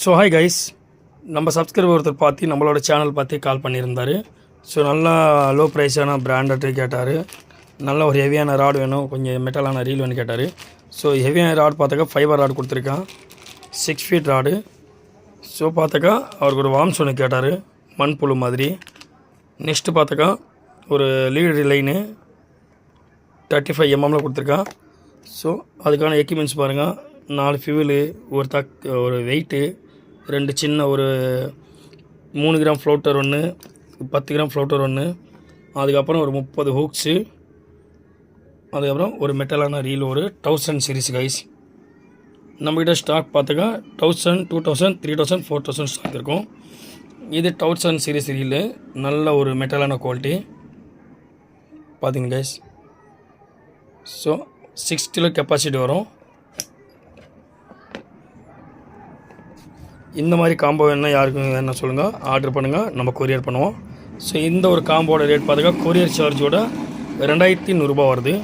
So hi guys, நம்ம subscriber ஒருத்தர் பார்த்து நம்மளோட சேனல் பார்த்து கால் பண்ணியிருந்தார். ஸோ நல்லா லோ ப்ரைஸான பிராண்டட் கேட்டார். நல்ல ஒரு ஹெவியான ராட் வேணும், கொஞ்சம் மெட்டலான ரீல் வேணும் கேட்டார். ஸோ ஹெவியான ராட் பார்த்தாக்கா ஃபைபர் ராட் கொடுத்துருக்கான், 6 ஃபீட் ராடு. ஸோ பார்த்தாக்கா அவருக்கு ஒரு வார்ம்ஸ் ஒன்று கேட்டார், மண் புழு மாதிரி. நெக்ஸ்ட்டு பார்த்தாக்கா ஒரு லீடு லைனு 35 mm கொடுத்துருக்கான். ஸோ அதுக்கான எக்யூப்மெண்ட்ஸ் பாருங்கள், 4 ஃபியூவலு, ஒரு வெயிட்டு, 2 சின்ன ஒரு 3 கிராம் ஃப்ளோட்டர் ஒன்று, 10 கிராம் ஃப்ளோட்டர் ஒன்று, அதுக்கப்புறம் ஒரு 30 ஹூக்ஸு, அதுக்கப்புறம் ஒரு மெட்டலான ரீல், ஒரு 1000 சீரிஸ் கைஸ். நம்மக்கிட்ட ஸ்டாக் பார்த்துக்கா 1000, 2000, 3000, 4000 ஸ்டாக் இருக்கும். இது 1000 சீரிஸ் ரீலு, நல்ல ஒரு மெட்டலான குவாலிட்டி பார்த்தீங்க கைஸ். ஸோ 6 கிலோ கெப்பாசிட்டி வரும். இந்த மாதிரி காம்போ வேணால் யாருக்கும் வேணா சொல்லுங்கள், ஆர்டர் பண்ணுங்கள், நம்ம கொரியர் பண்ணுவோம். ஸோ இந்த ஒரு காம்போட ரேட் பார்த்துக்கா கொரியர் சார்ஜோட 2100 ரூபா வருது.